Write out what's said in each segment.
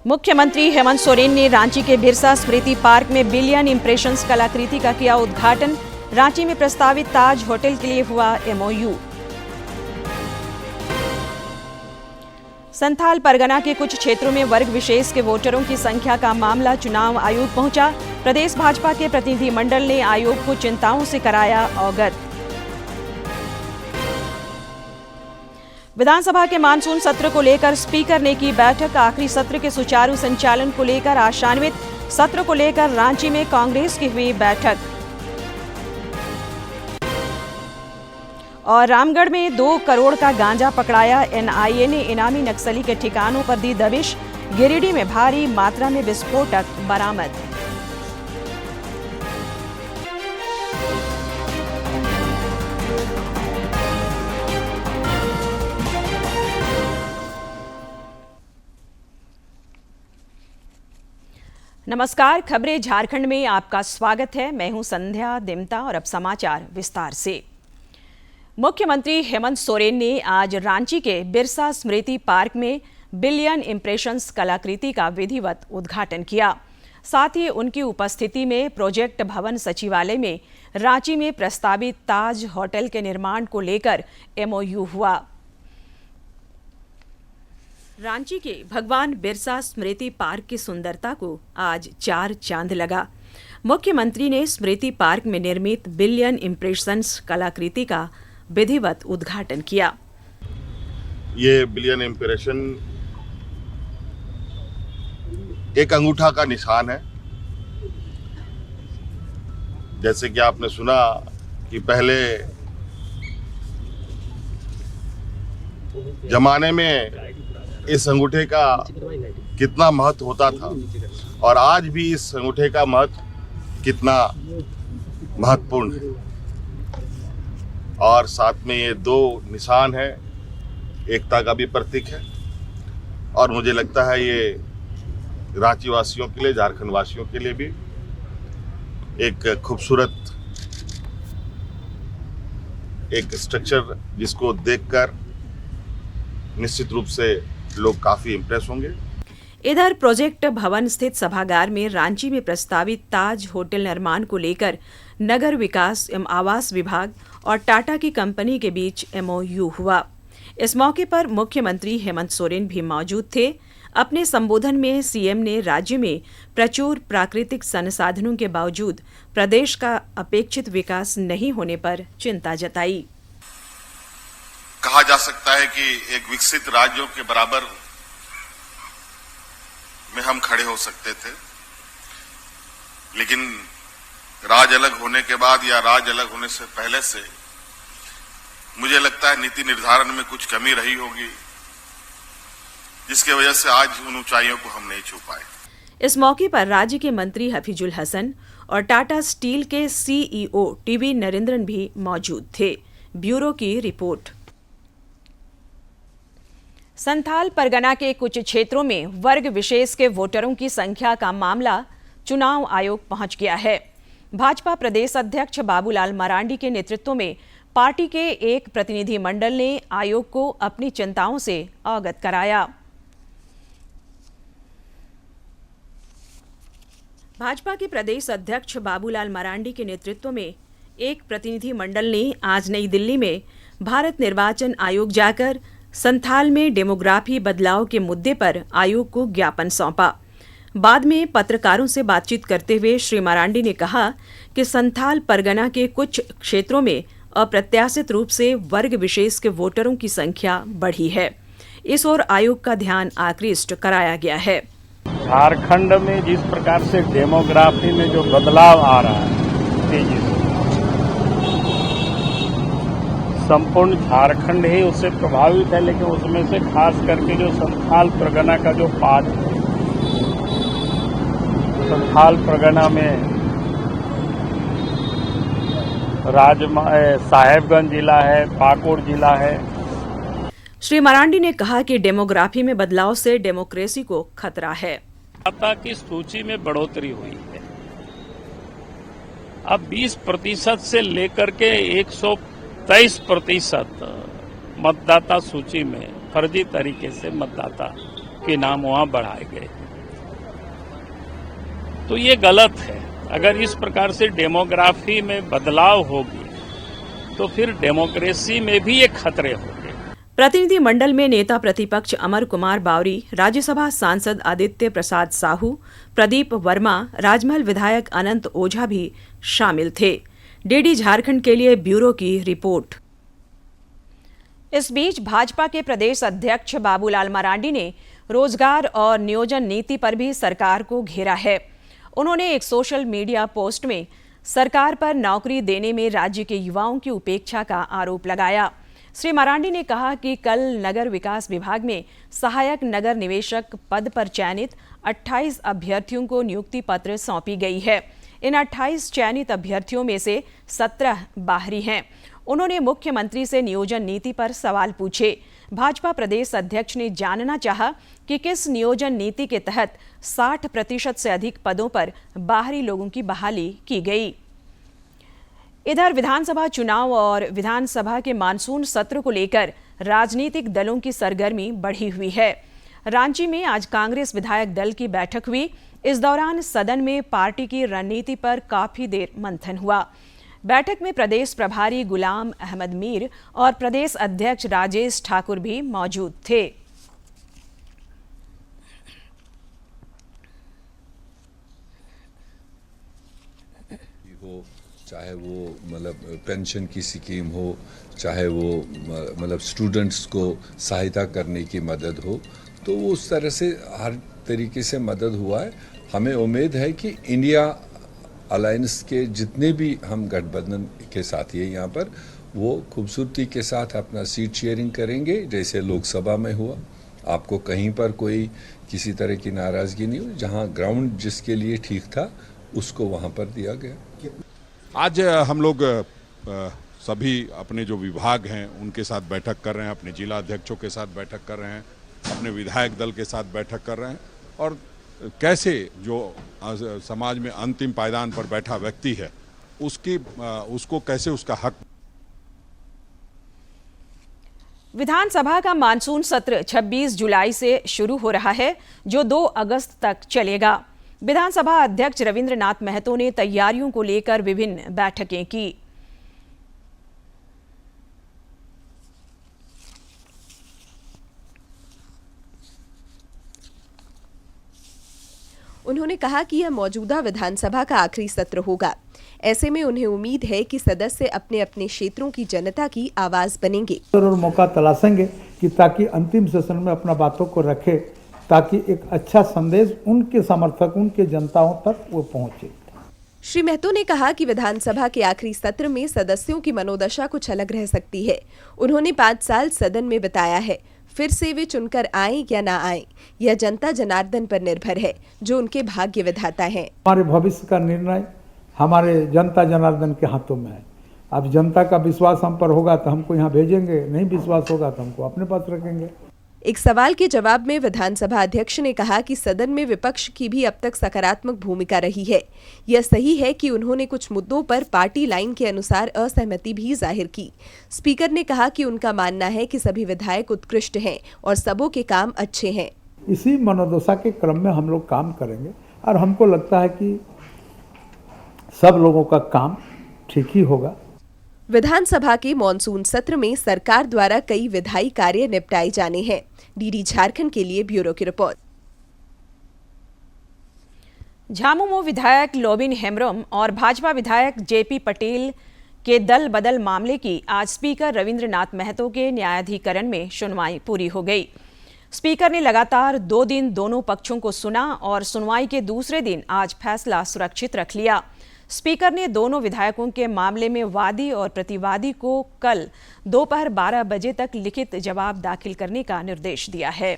मुख्यमंत्री हेमंत सोरेन ने रांची के बिरसा स्मृति पार्क में बिलियन इंप्रेशंस कलाकृति का किया उद्घाटन। रांची में प्रस्तावित ताज होटल के लिए हुआ एमओयू। संथाल परगना के कुछ क्षेत्रों में वर्ग विशेष के वोटरों की संख्या का मामला चुनाव आयोग पहुंचा। प्रदेश भाजपा के प्रतिनिधिमंडल ने आयोग को चिंताओं से कराया अवगत। विधानसभा के मानसून सत्र को लेकर स्पीकर ने की बैठक। आखिरी सत्र के सुचारू संचालन को लेकर आशान्वित। सत्र को लेकर रांची में कांग्रेस की हुई बैठक। और रामगढ़ में 2 करोड़ का गांजा पकड़ाया। एनआईए ने इनामी नक्सली के ठिकानों पर दी दबिश। गिरिडीह में भारी मात्रा में विस्फोटक बरामद। नमस्कार, खबरें झारखंड में आपका स्वागत है। मैं हूं संध्या दिमता और अब समाचार विस्तार से। मुख्यमंत्री हेमंत सोरेन ने आज रांची के बिरसा स्मृति पार्क में बिलियन इंप्रेशंस कलाकृति का विधिवत उद्घाटन किया। साथ ही उनकी उपस्थिति में प्रोजेक्ट भवन सचिवालय में रांची में प्रस्तावित ताज होटल के निर्माण को लेकर एमओयू हुआ। रांची के भगवान बिरसा स्मृति पार्क की सुंदरता को आज 4 चांद लगा। मुख्यमंत्री ने स्मृति पार्क में निर्मित बिलियन इंप्रेशंस कलाकृति का विधिवत उद्घाटन किया। ये बिलियन इंप्रेशन एक अंगूठा का निशान है। जैसे कि आपने सुना कि पहले जमाने में इस अंगूठे का कितना महत्व होता था और आज भी इस अंगूठे का महत्व कितना महत्वपूर्ण है। और साथ में ये 2 निशान है, एकता का भी प्रतीक है। और मुझे लगता है ये रांची वासियों के लिए, झारखंड वासियों के लिए भी एक खूबसूरत एक स्ट्रक्चर, जिसको देखकर निश्चित रूप से लोग काफी इंप्रेस होंगे। इधर प्रोजेक्ट भवन स्थित सभागार में रांची में प्रस्तावित ताज होटल निर्माण को लेकर नगर विकास एवं आवास विभाग और टाटा की कंपनी के बीच एमओयू हुआ। इस मौके पर मुख्यमंत्री हेमंत सोरेन भी मौजूद थे। अपने संबोधन में सीएम ने राज्य में प्रचुर प्राकृतिक संसाधनों के बावजूद प्रदेश का अपेक्षित विकास नहीं होने पर चिंता जताई। कहा जा सकता है कि एक विकसित राज्यों के बराबर में हम खड़े हो सकते थे, लेकिन राज अलग होने के बाद या राज अलग होने से पहले से मुझे लगता है नीति निर्धारण में कुछ कमी रही होगी, जिसकी वजह से आज उन ऊंचाइयों को हम नहीं छू पाए। इस मौके पर राज्य के मंत्री हफीजुल हसन और टाटा स्टील के सीईओ टीवी नरेंद्रन भी मौजूद थे। ब्यूरो की रिपोर्ट। संथाल परगना के कुछ क्षेत्रों में वर्ग विशेष के वोटरों की संख्या का मामला चुनाव आयोग पहुंच गया है। भाजपा प्रदेश अध्यक्ष बाबूलाल मरांडी के नेतृत्व में पार्टी के एक प्रतिनिधिमंडल ने आयोग को अपनी चिंताओं से अवगत कराया। भाजपा के प्रदेश अध्यक्ष बाबूलाल मरांडी के नेतृत्व में एक प्रतिनिधिमंडल ने आज नई दिल्ली में भारत निर्वाचन आयोग जाकर संथाल में डेमोग्राफी बदलाव के मुद्दे पर आयोग को ज्ञापन सौंपा। बाद में पत्रकारों से बातचीत करते हुए श्री मरांडी ने कहा कि संथाल परगना के कुछ क्षेत्रों में अप्रत्याशित रूप से वर्ग विशेष के वोटरों की संख्या बढ़ी है। इस ओर आयोग का ध्यान आकृष्ट कराया गया है। झारखंड में जिस प्रकार से डेमोग्राफी में जो बदलाव आ रहा है तेजी से, संपूर्ण झारखंड ही उससे प्रभावित है, लेकिन उसमें से खास करके जो संथाल परगना का जो पार्ट है, संथाल परगना में साहेबगंज जिला है, पाकुड़ जिला है। श्री मरांडी ने कहा कि डेमोग्राफी में बदलाव से डेमोक्रेसी को खतरा है। मतदाता की सूची में बढ़ोतरी हुई है। अब 20% से लेकर के 123% मतदाता सूची में फर्जी तरीके से मतदाता के नाम वहां बढ़ाए गए। तो ये गलत है। अगर इस प्रकार से डेमोग्राफी में बदलाव होगी तो फिर डेमोक्रेसी में भी ये खतरे होंगे। प्रतिनिधि मंडल में नेता प्रतिपक्ष अमर कुमार बावरी, राज्यसभा सांसद आदित्य प्रसाद साहू, प्रदीप वर्मा, राजमहल विधायक अनंत ओझा भी शामिल थे। डीडी झारखंड के लिए ब्यूरो की रिपोर्ट। इस बीच भाजपा के प्रदेश अध्यक्ष बाबूलाल मरांडी ने रोजगार और नियोजन नीति पर भी सरकार को घेरा है। उन्होंने एक सोशल मीडिया पोस्ट में सरकार पर नौकरी देने में राज्य के युवाओं की उपेक्षा का आरोप लगाया। श्री मरांडी ने कहा कि कल नगर विकास विभाग में सहायक नगर निवेशक पद पर चयनित 28 अभ्यर्थियों को नियुक्ति पत्र सौंपी गई है। इन 28 चयनित अभ्यर्थियों में से 17 बाहरी हैं। उन्होंने मुख्यमंत्री से नियोजन नीति पर सवाल पूछे। भाजपा प्रदेश अध्यक्ष ने जानना चाहा कि किस नियोजन नीति के तहत 60% से अधिक पदों पर बाहरी लोगों की बहाली की गई। इधर विधानसभा चुनाव और विधानसभा के मानसून सत्र को लेकर राजनीतिक दलों की सरगर्मी बढ़ी हुई है। रांची में आज कांग्रेस विधायक दल की बैठक हुई। इस दौरान सदन में पार्टी की रणनीति पर काफी देर मंथन हुआ। बैठक में प्रदेश प्रभारी गुलाम अहमद मीर और प्रदेश अध्यक्ष राजेश ठाकुर भी मौजूद थे। चाहे वो मतलब पेंशन की स्कीम हो, चाहे वो मतलब स्टूडेंट्स को सहायता करने की मदद हो, तो वो उस तरह से हर तरीके से मदद हुआ है। हमें उम्मीद है कि इंडिया अलायंस के जितने भी हम गठबंधन के साथी हैं यहाँ पर, वो खूबसूरती के साथ अपना सीट शेयरिंग करेंगे जैसे लोकसभा में हुआ। आपको कहीं पर कोई किसी तरह की नाराज़गी नहीं हुई। जहाँ ग्राउंड जिसके लिए ठीक था उसको वहाँ पर दिया गया। आज हम लोग सभी अपने जो विभाग हैं उनके साथ बैठक कर रहे हैं, अपने जिला अध्यक्षों के साथ बैठक कर रहे हैं, अपने विधायक दल के साथ बैठक कर रहे हैं और कैसे जो समाज में अंतिम पायदान पर बैठा व्यक्ति है उसको कैसे उसका हक। विधानसभा का मानसून सत्र 26 जुलाई से शुरू हो रहा है, जो 2 अगस्त तक चलेगा। विधानसभा अध्यक्ष रविंद्रनाथ महतो ने तैयारियों को लेकर विभिन्न बैठकें की। उन्होंने कहा कि यह मौजूदा विधानसभा का आखिरी सत्र होगा। ऐसे में उन्हें उम्मीद है कि सदस्य अपने अपने क्षेत्रों की जनता की आवाज बनेंगे और मौका तलाशेंगे कि ताकि अंतिम सेशन में अपना बातों को रखे, ताकि एक अच्छा संदेश उनके समर्थक, उनके जनताओं तक वो पहुंचे। श्री महतो ने कहा कि विधानसभा के आखिरी सत्र में सदस्यों की मनोदशा कुछ अलग रह सकती है। उन्होंने 5 साल सदन में बिताया है। फिर से वे चुनकर आए या ना आए, यह जनता जनार्दन पर निर्भर है, जो उनके भाग्य विधाता हैं। हमारे भविष्य का निर्णय हमारे जनता जनार्दन के हाथों में है। अब जनता का विश्वास हम पर होगा तो हमको यहाँ भेजेंगे, नहीं विश्वास होगा तो हमको अपने पास रखेंगे। एक सवाल के जवाब में विधानसभा अध्यक्ष ने कहा कि सदन में विपक्ष की भी अब तक सकारात्मक भूमिका रही है। यह सही है कि उन्होंने कुछ मुद्दों पर पार्टी लाइन के अनुसार असहमति भी जाहिर की। स्पीकर ने कहा कि उनका मानना है कि सभी विधायक उत्कृष्ट हैं और सबों के काम अच्छे हैं। इसी मनोदशा के क्रम में हम लोग काम करेंगे और हमको लगता है कि सब लोगों का काम ठीक ही होगा। विधानसभा के मॉनसून सत्र में सरकार द्वारा कई विधायी कार्य निपटाए जाने हैं। डीडी झारखंड के लिए ब्यूरो की रिपोर्ट। झामुमो विधायक लोबिन हेम्ब्रम और भाजपा विधायक जेपी पटेल के दल बदल मामले की आज स्पीकर रविंद्रनाथ महतो के न्यायाधिकरण में सुनवाई पूरी हो गई। स्पीकर ने लगातार 2 दिन दोनों पक्षों को सुना और सुनवाई के दूसरे दिन आज फैसला सुरक्षित रख लिया। स्पीकर ने दोनों विधायकों के मामले में वादी और प्रतिवादी को कल दोपहर 12 बजे तक लिखित जवाब दाखिल करने का निर्देश दिया है।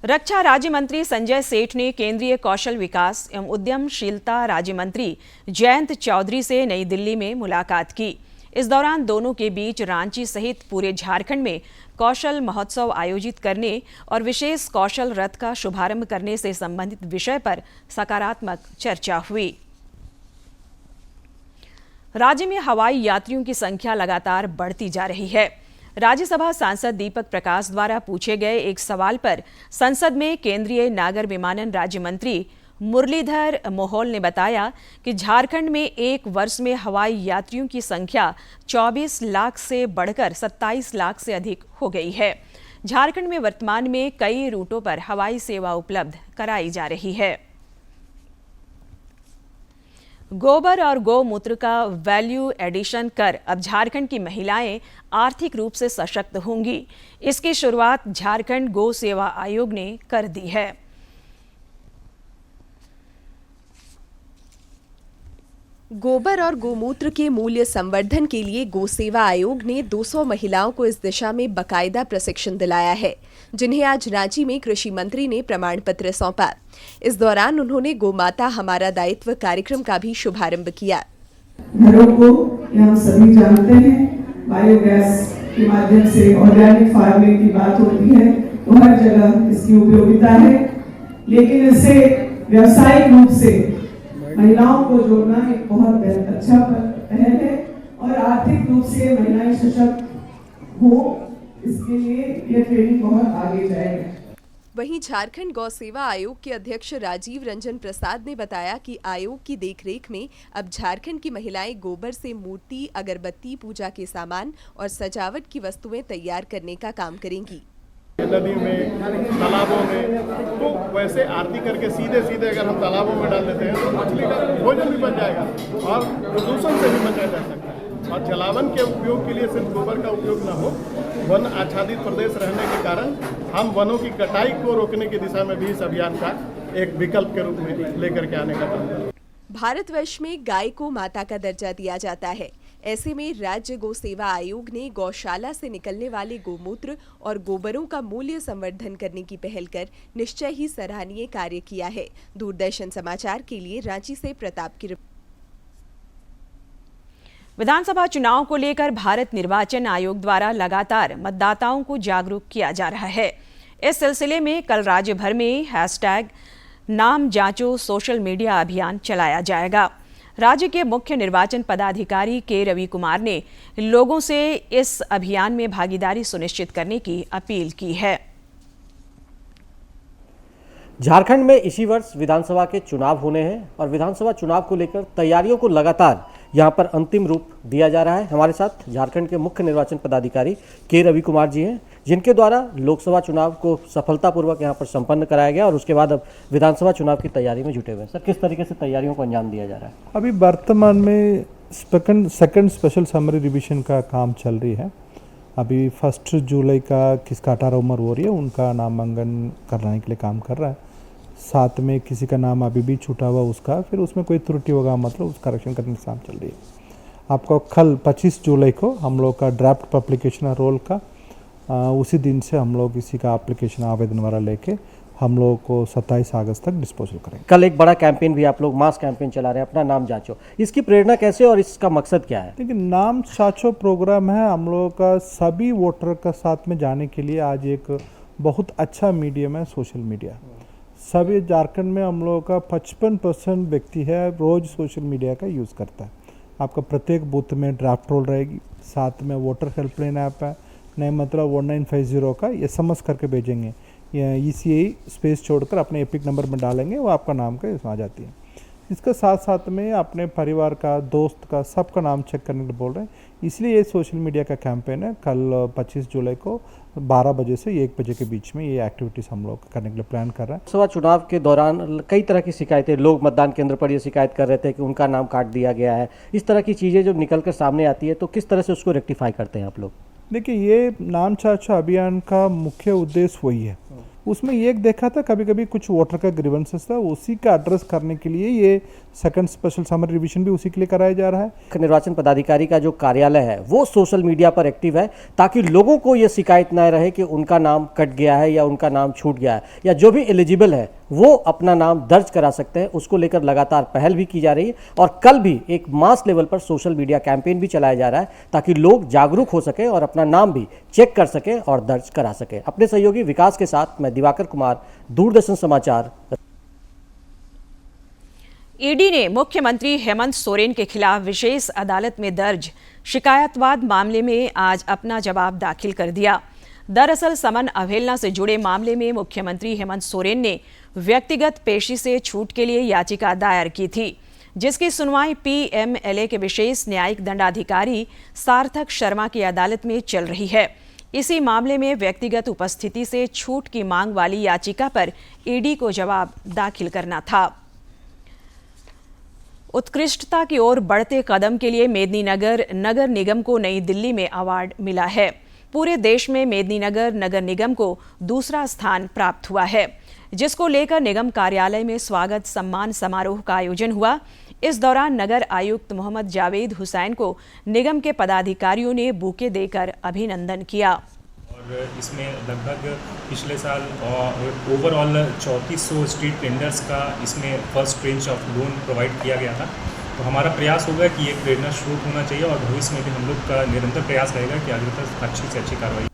रक्षा राज्य मंत्री संजय सेठ ने केंद्रीय कौशल विकास एवं उद्यमशीलता राज्य मंत्री जयंत चौधरी से नई दिल्ली में मुलाकात की। इस दौरान दोनों के बीच रांची सहित पूरे झारखंड में कौशल महोत्सव आयोजित करने और विशेष कौशल रथ का शुभारंभ करने से संबंधित विषय पर सकारात्मक चर्चा हुई। राज्य में हवाई यात्रियों की संख्या लगातार बढ़ती जा रही है। राज्यसभा सांसद दीपक प्रकाश द्वारा पूछे गए एक सवाल पर संसद में केंद्रीय नागर विमानन राज्य मंत्री मुरलीधर मोहोल ने बताया कि झारखंड में एक वर्ष में हवाई यात्रियों की संख्या 24 लाख से बढ़कर 27 लाख से अधिक हो गई है। झारखंड में वर्तमान में कई रूटों पर हवाई सेवा उपलब्ध कराई जा रही है। गोबर और गौमूत्र का वैल्यू एडिशन कर अब झारखंड की महिलाएं आर्थिक रूप से सशक्त होंगी। इसकी शुरुआत झारखंड गौ सेवा आयोग ने कर दी है। गोबर और गोमूत्र के मूल्य संवर्धन के लिए गौ सेवा आयोग ने 200 महिलाओं को इस दिशा में बकायदा प्रशिक्षण दिलाया है, जिन्हें आज रांची में कृषि मंत्री ने प्रमाण पत्र सौंपा। इस दौरान उन्होंने गोमाता हमारा दायित्व कार्यक्रम का भी शुभारंभ किया। घरों को हम सभी जानते हैं, बायोगैस के माध्यम से ऑर्गेनिक फार्मिंग की बात होती है तो हर जगह इसकी उपयोगिता है, लेकिन इसे व्यावसायिक रूप से महिलाओं को जोड़ना एक बहुत अच्छा पहल है और आर्थिक रूप से महिलाएं सशक्त हो, इसके लिए यह ट्रेनिंग बहुत आगे जाएगा। वहीं झारखंड गौ सेवा आयोग के अध्यक्ष राजीव रंजन प्रसाद ने बताया कि आयोग की देखरेख में अब झारखंड की महिलाएं गोबर से मूर्ति, अगरबत्ती, पूजा के सामान और सजावट की वस्तुएं तैयार करने का काम करेंगी। नदी में, तालाबों में, तो वैसे आरती करके सीधे अगर हम तालाबों में डाल देते हैं तो मछली का भोजन भी बन जाएगा और प्रदूषण से भी बचा जा सकता है। और जलावन के उपयोग के लिए सिर्फ गोबर का उपयोग न हो, वन आच्छादित प्रदेश रहने के कारण हम वनों की कटाई को रोकने की दिशा में भी इस अभियान का एक विकल्प के रूप में लेकर के आने का काम करें। भारतवर्ष में गाय को माता का दर्जा दिया जाता है। ऐसे में राज्य गौ सेवा आयोग ने गौशाला से निकलने वाले गोमूत्र और गोबरों का मूल्य संवर्धन करने की पहल कर निश्चय ही सराहनीय कार्य किया है। दूरदर्शन समाचार के लिए रांची से प्रताप की रिपोर्ट। विधानसभा चुनाव को लेकर भारत निर्वाचन आयोग द्वारा लगातार मतदाताओं को जागरूक किया जा रहा है। इस सिलसिले में कल राज्य भर में हैशटैग नाम जांचो सोशल मीडिया अभियान चलाया जाएगा। राज्य के मुख्य निर्वाचन पदाधिकारी के रवि कुमार ने लोगों से इस अभियान में भागीदारी सुनिश्चित करने की अपील की है। झारखंड में इसी वर्ष विधानसभा के चुनाव होने हैं और विधानसभा चुनाव को लेकर तैयारियों को लगातार यहां पर अंतिम रूप दिया जा रहा है। हमारे साथ झारखंड के मुख्य निर्वाचन पदाधिकारी के रवि कुमार जी हैं, जिनके द्वारा लोकसभा चुनाव को सफलतापूर्वक यहां पर संपन्न कराया गया और उसके बाद अब विधानसभा चुनाव की तैयारी में जुटे हुए हैं। सर, किस तरीके से तैयारियों को अंजाम दिया जा रहा है? अभी वर्तमान में सेकंड स्पेशल समरी रिविजन का काम चल रही है। अभी 1 जुलाई का किसका 18 उम्र हो रही है उनका नामांकन कराने के लिए काम कर रहा है। साथ में किसी का नाम अभी भी छूटा हुआ उसका, फिर उसमें कोई त्रुटि होगा मतलब उस करेक्शन करने की काम चल रही है। आपको कल 25 जुलाई को हम लोग का ड्राफ्ट पब्लिकेशन रोल का उसी दिन से हम लोग इसी का एप्लीकेशन आवेदन वाला लेके हम लोग को 27 अगस्त तक डिस्पोजल करेंगे। कल एक बड़ा कैंपेन भी आप लोग मास कैंपेन चला रहे हैं, अपना नाम जांचो। इसकी प्रेरणा कैसे और इसका मकसद क्या है? देखिए, नाम जांचो प्रोग्राम है हम लोग का सभी वोटर का साथ में जाने के लिए आज एक बहुत अच्छा मीडियम है सोशल मीडिया। सभी झारखंड में हम लोगों का 55% व्यक्ति है रोज सोशल मीडिया का यूज़ करता है। आपका प्रत्येक बूथ में ड्राफ्ट रोल रहेगी, साथ में वोटर हेल्पलाइन ऐप है, नहीं मतलब 1950 का SMS करके भेजेंगे या ECI स्पेस छोड़कर अपने एपिक नंबर में डालेंगे, वो आपका नाम का इसमें आ जाती है। इसके साथ साथ में अपने परिवार का, दोस्त का, सबका नाम चेक करने के लिए बोल रहे हैं। इसलिए ये सोशल मीडिया का कैंपेन है। कल 25 जुलाई को 12 बजे से 1 बजे के बीच में ये एक्टिविटीज़ हम लोग करने के लिए प्लान कर रहे हैं। लोकसभा चुनाव के दौरान कई तरह की शिकायतें, लोग मतदान केंद्र पर ये शिकायत कर रहे थे कि उनका नाम काट दिया गया है। इस तरह की चीज़ें जब निकल कर सामने आती है तो किस तरह से उसको रेक्टिफाई करते हैं आप लोग? देखिए, ये नाम जांचो अभियान का मुख्य उद्देश्य वही है। उसमें एक देखा था कभी कभी कुछ वोटर का ग्रीवेंसेस था, उसी का एड्रेस करने के लिए ये सेकंड स्पेशल समरी रिवीजन भी उसी के लिए कराया जा रहा है। निर्वाचन पदाधिकारी का जो कार्यालय है वो सोशल मीडिया पर एक्टिव है ताकि लोगों को ये शिकायत न रहे कि उनका नाम कट गया है या उनका नाम छूट गया है, या जो भी एलिजिबल है वो अपना नाम दर्ज करा सकते हैं। उसको लेकर लगातार पहल भी की जा रही है और कल भी एक मास लेवल पर सोशल मीडिया कैंपेन भी चलाया जा रहा है ताकि लोग जागरूक हो सके और अपना नाम भी चेक कर सके और दर्ज करा सके। अपने सहयोगी विकास के साथ मैं दिवाकर कुमार, दूरदर्शन समाचार। ईडी ने मुख्यमंत्री हेमंत सोरेन के खिलाफ विशेष अदालत में दर्ज शिकायतवाद मामले में आज अपना जवाब दाखिल कर दिया। दरअसल समन अवहेलना से जुड़े मामले में मुख्यमंत्री हेमंत सोरेन ने व्यक्तिगत पेशी से छूट के लिए याचिका दायर की थी, जिसकी सुनवाई पीएमएलए के विशेष न्यायिक दंडाधिकारी सार्थक शर्मा की अदालत में चल रही है। इसी मामले में व्यक्तिगत उपस्थिति से छूट की मांग वाली याचिका पर ईडी को जवाब दाखिल करना था। उत्कृष्टता की ओर बढ़ते कदम के लिए मेदिनीनगर नगर निगम को नई दिल्ली में अवार्ड मिला है। पूरे देश में मेदिनीनगर नगर निगम को दूसरा स्थान प्राप्त हुआ है, जिसको लेकर निगम कार्यालय में स्वागत सम्मान समारोह का आयोजन हुआ। इस दौरान नगर आयुक्त मोहम्मद जावेद हुसैन को निगम के पदाधिकारियों ने बुके देकर अभिनंदन किया। और इसमें लगभग पिछले साल ओवरऑल 3400 स्ट्रीट वेंडर्स का इसमें first range of loan provide किया गया था। तो हमारा प्रयास होगा कि एक प्रेरणा स्रोत होना चाहिए और भविष्य में भी हम लोग का निरंतर प्रयास रहेगा कि आगे तक अच्छी से अच्छी कार्रवाई।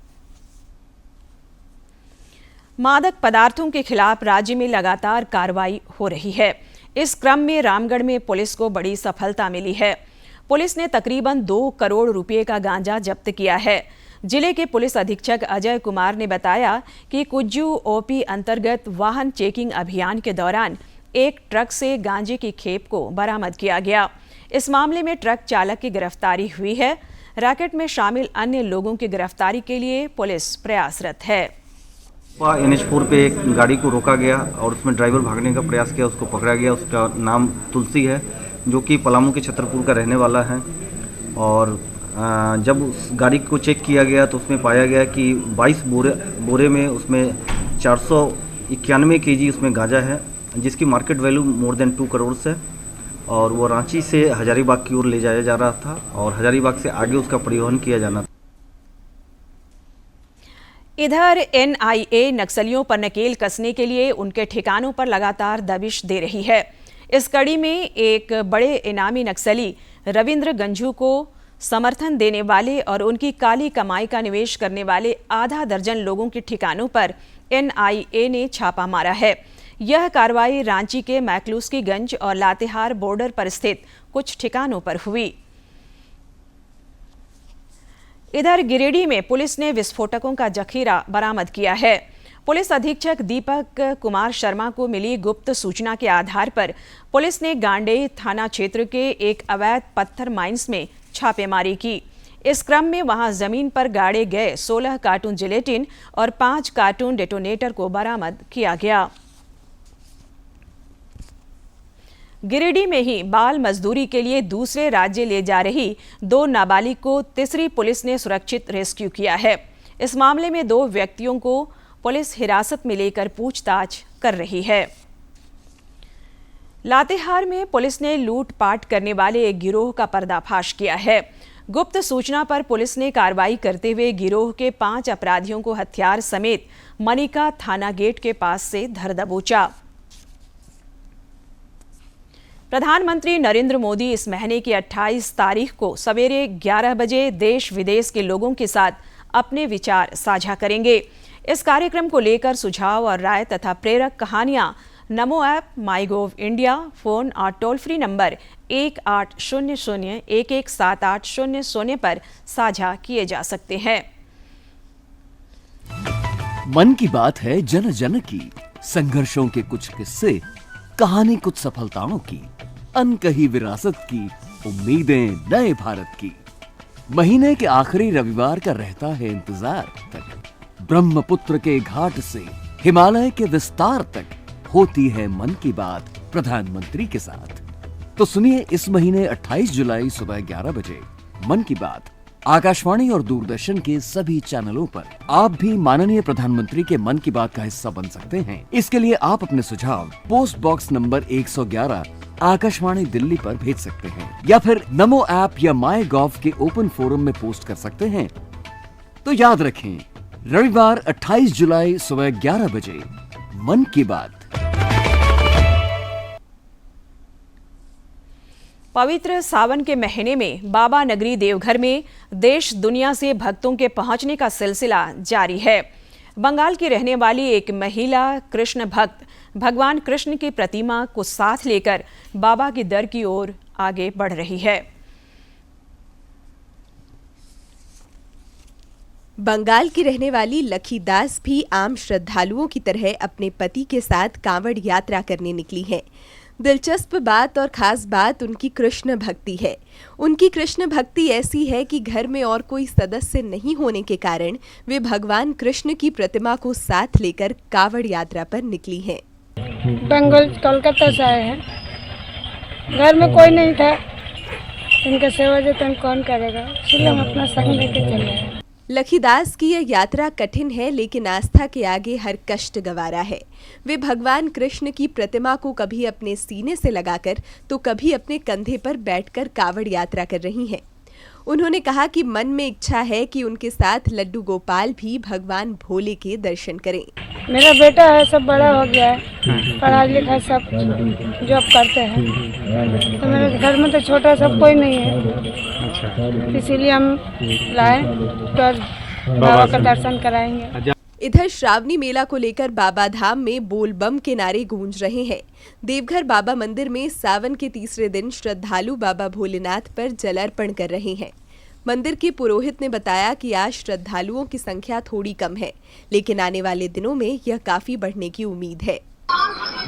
मादक पदार्थों के खिलाफ राज्य में लगातार कार्रवाई हो रही है। इस क्रम में रामगढ़ में पुलिस को बड़ी सफलता मिली है। पुलिस ने तकरीबन 2 करोड़ रुपए का गांजा जब्त किया है। जिले के पुलिस अधीक्षक अजय कुमार ने बताया कि कुज्जू ओपी अंतर्गत वाहन चेकिंग अभियान के दौरान एक ट्रक से गांजे की खेप को बरामद किया गया। इस मामले में ट्रक चालक की गिरफ्तारी हुई है। रैकेट में शामिल अन्य लोगों की गिरफ्तारी के लिए पुलिस प्रयासरत है। NH4 पे एक गाड़ी को रोका गया और उसमें ड्राइवर भागने का प्रयास किया, उसको पकड़ा गया। उसका नाम तुलसी है, जो कि पलामू के छतरपुर का रहने वाला है। और जब उस गाड़ी को चेक किया गया तो उसमें पाया गया कि 22 बोरे में उसमें 491 kg उसमें गांजा है, जिसकी market value more than 2 crore से। और वो रांची से हजारीबाग की ओर ले जाया जा रहा था और हजारीबाग से आगे उसका परिवहन किया जाना था। इधर एनआईए नक्सलियों पर नकेल कसने के लिए उनके ठिकानों पर लगातार दबिश दे रही है। इस कड़ी में एक बड़े इनामी नक्सली रविंद्र गंझू को समर्थन देने वाले और उनकी काली कमाई का निवेश करने वाले आधा दर्जन लोगों के ठिकानों पर एनआईए ने छापा मारा है। यह कार्रवाई रांची के मैक्लूस्कीगंज और लातेहार बॉर्डर पर स्थित कुछ ठिकानों पर हुई। इधर गिरिडीह में पुलिस ने विस्फोटकों का जखीरा बरामद किया है। पुलिस अधीक्षक दीपक कुमार शर्मा को मिली गुप्त सूचना के आधार पर पुलिस ने गांडेय थाना क्षेत्र के एक अवैध पत्थर माइंस में छापेमारी की। इस क्रम में वहां जमीन पर गाड़े गए 16 कार्टून जिलेटिन और 5 कार्टून डेटोनेटर को बरामद किया गया। गिरिडीह में ही बाल मजदूरी के लिए दूसरे राज्य ले जा रही 2 नाबालिग को तीसरी पुलिस ने सुरक्षित रेस्क्यू किया है। इस मामले में 2 व्यक्तियों को पुलिस हिरासत में लेकर पूछताछ कर रही है। लातेहार में पुलिस ने लूटपाट करने वाले एक गिरोह का पर्दाफाश किया है। गुप्त सूचना पर पुलिस ने कार्रवाई करते हुए गिरोह के 5 अपराधियों को हथियार समेत मनिका थाना गेट के पास से धर दबोचा। प्रधानमंत्री नरेंद्र मोदी इस महीने की 28 तारीख को सवेरे 11 बजे देश विदेश के लोगों के साथ अपने विचार साझा करेंगे। इस कार्यक्रम को लेकर सुझाव और राय तथा प्रेरक कहानियां नमो ऐप, माईगोव इंडिया, फोन और टोल फ्री नंबर 1800117800 पर साझा किए जा सकते हैं। मन की बात है जन जन की, संघर्षों के कुछ किस्से, कहानी कुछ सफलताओं की, अनकही विरासत की, उम्मीदें नए भारत की। महीने के आखिरी रविवार का रहता है इंतजार तक। ब्रह्मपुत्र के घाट से हिमालय के विस्तार तक होती है मन की बात प्रधानमंत्री के साथ। तो सुनिए इस महीने 28 जुलाई सुबह 11 बजे मन की बात आकाशवाणी और दूरदर्शन के सभी चैनलों पर। आप भी माननीय प्रधानमंत्री के मन की बात का हिस्सा बन सकते हैं। इसके लिए आप अपने सुझाव post box number 111 Akashvani Delhi पर भेज सकते हैं या फिर नमो ऐप या माई गॉव के ओपन फोरम में पोस्ट कर सकते हैं। तो याद रखें, रविवार 28 जुलाई सुबह 11 बजे मन की बात। पवित्र सावन के महीने में बाबा नगरी देवघर में देश दुनिया से भक्तों के पहुंचने का सिलसिला जारी है। बंगाल की रहने वाली एक महिला कृष्ण भक्त भगवान कृष्ण की प्रतिमा को साथ लेकर बाबा के दर की ओर आगे बढ़ रही है। बंगाल की रहने वाली लखी दास भी आम श्रद्धालुओं की तरह अपने पति के साथ कांवड़ यात्रा करने निकली हैं। दिलचस्प बात और खास बात उनकी कृष्ण भक्ति है। उनकी कृष्ण भक्ति ऐसी है कि घर में और कोई सदस्य नहीं होने के कारण वे भगवान कृष्ण की प्रतिमा को साथ लेकर कांवड़ यात्रा पर निकली हैं। बंगाल कोलकाता से आए हैं। घर में कोई नहीं था, इनका सेवा जतन कौन करेगा, इसलिए हम अपना संग लेके चले हैं। लखीदास की यह यात्रा कठिन है, लेकिन आस्था के आगे हर कष्ट गवारा है। वे भगवान कृष्ण की प्रतिमा को कभी अपने सीने से लगाकर तो कभी अपने कंधे पर बैठकर कांवड़ यात्रा कर रही हैं। उन्होंने कहा कि मन में इच्छा है कि उनके साथ लड्डू गोपाल भी भगवान भोले के दर्शन करें। मेरा बेटा है, सब बड़ा हो गया है, पढ़ाई लिखाई सब जॉब करते हैं, तो मेरे घर में तो छोटा सब कोई नहीं है, इसीलिए हम लाए तो बाबा का दर्शन कराएंगे। इधर श्रावणी मेला को लेकर बाबा धाम में बोल बम के नारे गूंज रहे हैं। देवघर बाबा मंदिर में सावन के तीसरे दिन श्रद्धालु बाबा भोलेनाथ पर जलार्पण कर रहे हैं। मंदिर के पुरोहित ने बताया कि आज श्रद्धालुओं की संख्या थोड़ी कम है, लेकिन आने वाले दिनों में यह काफी बढ़ने की उम्मीद है।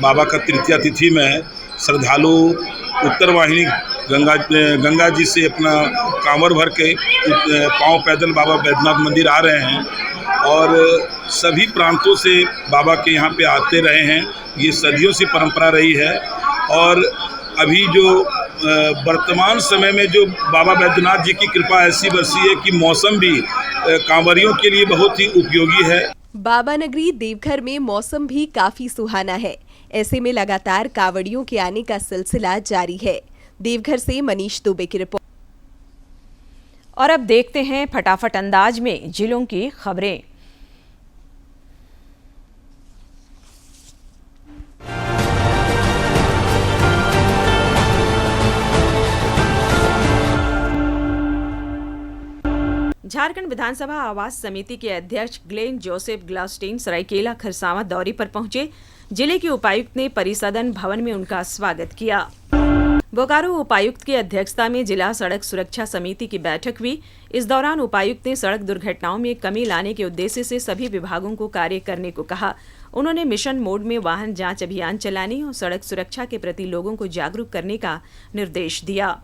बाबा का तृतीया तिथि में श्रद्धालु उत्तर वाहिनी गंगा जी से अपना कांवर भर के पांव पैदल बाबा बैद्यनाथ मंदिर आ रहे हैं और सभी प्रांतों से बाबा के यहाँ पे आते रहे हैं। ये सदियों से परंपरा रही है और अभी जो वर्तमान समय में जो बाबा बैद्यनाथ जी की कृपा ऐसी बरसी है कि मौसम भी कांवरियों के लिए बहुत ही उपयोगी है। बाबा नगरी देवघर में मौसम भी काफी सुहाना है। ऐसे में लगातार कांवड़ियों के आने का सिलसिला जारी है। देवघर से मनीष दुबे की रिपोर्ट। और अब देखते हैं फटाफट अंदाज में जिलों की खबरें। झारखंड विधानसभा आवास समिति के अध्यक्ष ग्लेन जोसेफ ग्लास्टीन सरायकेला खरसावां दौरे पर पहुंचे। जिले के उपायुक्त ने परिसदन भवन में उनका स्वागत किया। बोकारो उपायुक्त की अध्यक्षता में जिला सड़क सुरक्षा समिति की बैठक हुई। इस दौरान उपायुक्त ने सड़क दुर्घटनाओं में कमी लाने के उद्देश्य से सभी विभागों को कार्य करने को कहा। उन्होंने मिशन मोड में वाहन जांच अभियान चलाने और सड़क सुरक्षा के प्रति लोगों को जागरूक करने का निर्देश दिया।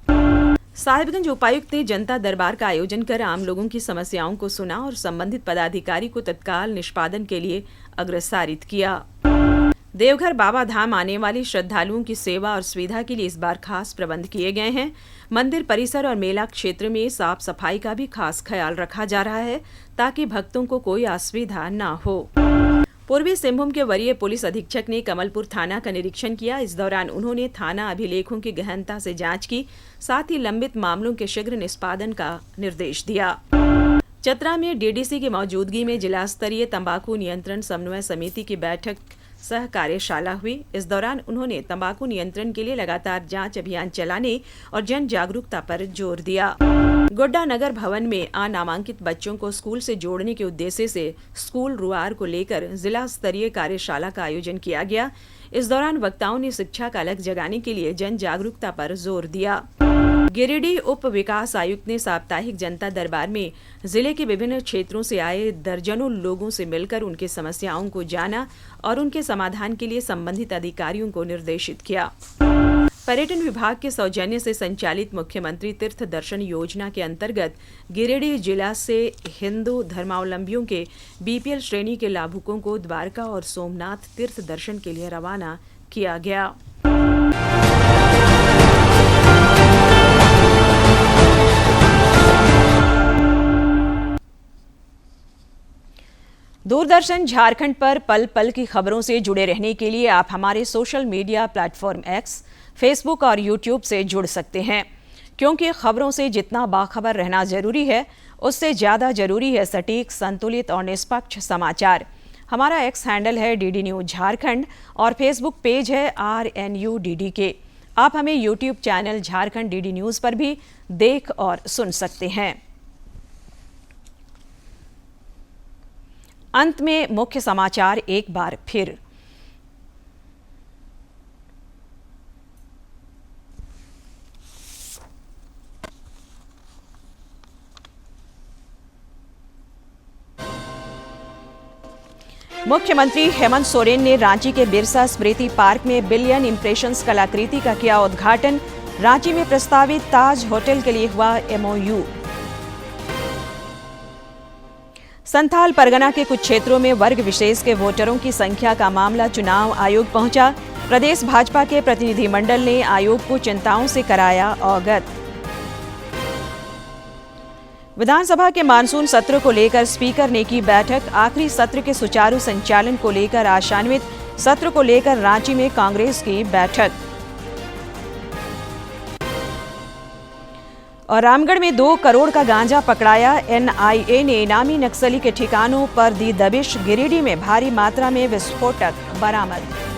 साहिबगंज उपायुक्त ने जनता दरबार का आयोजन कर आम लोगों की समस्याओं को सुना और संबंधित पदाधिकारी को तत्काल निष्पादन के लिए अग्रसारित किया। देवघर बाबा धाम आने वाले श्रद्धालुओं की सेवा और सुविधा के लिए इस बार खास प्रबंध किए गए हैं। मंदिर परिसर और मेला क्षेत्र में साफ सफाई का भी खास ख्याल रखा जा रहा है ताकि भक्तों को कोई असुविधा न हो। पूर्वी सिंहभूम के वरीय पुलिस अधीक्षक ने कमलपुर थाना का निरीक्षण किया। इस दौरान उन्होंने थाना अभिलेखों की गहनता से जांच की, साथ ही लंबित मामलों के शीघ्र निष्पादन का निर्देश दिया। चतरा में डीडीसी की मौजूदगी में जिला स्तरीय तंबाकू नियंत्रण समन्वय समिति की बैठक सह कार्यशाला हुई। इस दौरान उन्होंने तंबाकू नियंत्रण के लिए लगातार जांच अभियान चलाने और जन जागरूकता पर जोर दिया। गोड्डा नगर भवन में अनामांकित बच्चों को स्कूल से जोड़ने के उद्देश्य से स्कूल रुआर को लेकर जिला स्तरीय कार्यशाला का आयोजन किया गया। इस दौरान वक्ताओं ने शिक्षा का अलख जगाने के लिए जन जागरूकता पर जोर दिया। गिरिडीह उप विकास आयुक्त ने साप्ताहिक जनता दरबार में जिले के विभिन्न क्षेत्रों से आए दर्जनों लोगों से मिलकर उनकी समस्याओं को जाना और उनके समाधान के लिए संबंधित अधिकारियों को निर्देशित किया। पर्यटन विभाग के सौजन्य से संचालित मुख्यमंत्री तीर्थ दर्शन योजना के अंतर्गत गिरिडीह जिला से हिंदू धर्मावलंबियों के बीपीएल श्रेणी के लाभुकों को द्वारका और सोमनाथ तीर्थ दर्शन के लिए रवाना किया गया। दूरदर्शन झारखंड पर पल पल की खबरों से जुड़े रहने के लिए आप हमारे social media platform x, Facebook और यूट्यूब से जुड़ सकते हैं, क्योंकि खबरों से जितना बाखबर रहना जरूरी है, उससे ज़्यादा जरूरी है सटीक, संतुलित और निष्पक्ष समाचार। हमारा एक्स हैंडल है DD न्यूज़ झारखंड और फेसबुक पेज है RNUDDK। आप हमें YouTube channel Jharkhand DD news पर भी देख और सुन सकते हैं। अंत में मुख्य समाचार एक बार फिर। मुख्यमंत्री हेमंत सोरेन ने रांची के बिरसा स्मृति पार्क में बिलियन इंप्रेशंस कलाकृति का किया उद्घाटन। रांची में प्रस्तावित ताज होटल के लिए हुआ MOU। संथाल परगना के कुछ क्षेत्रों में वर्ग विशेष के वोटरों की संख्या का मामला चुनाव आयोग पहुंचा। प्रदेश भाजपा के प्रतिनिधिमंडल ने आयोग को चिंताओं से कराया अवगत। विधानसभा के मानसून सत्र को लेकर स्पीकर ने की बैठक। आखिरी सत्र के सुचारू संचालन को लेकर आशान्वित। सत्र को लेकर रांची में कांग्रेस की बैठक। और रामगढ़ में 2 करोड़ का गांजा पकड़ाया। NIA ने इनामी नक्सली के ठिकानों पर दी दबिश। गिरिडीह में भारी मात्रा में विस्फोटक बरामद।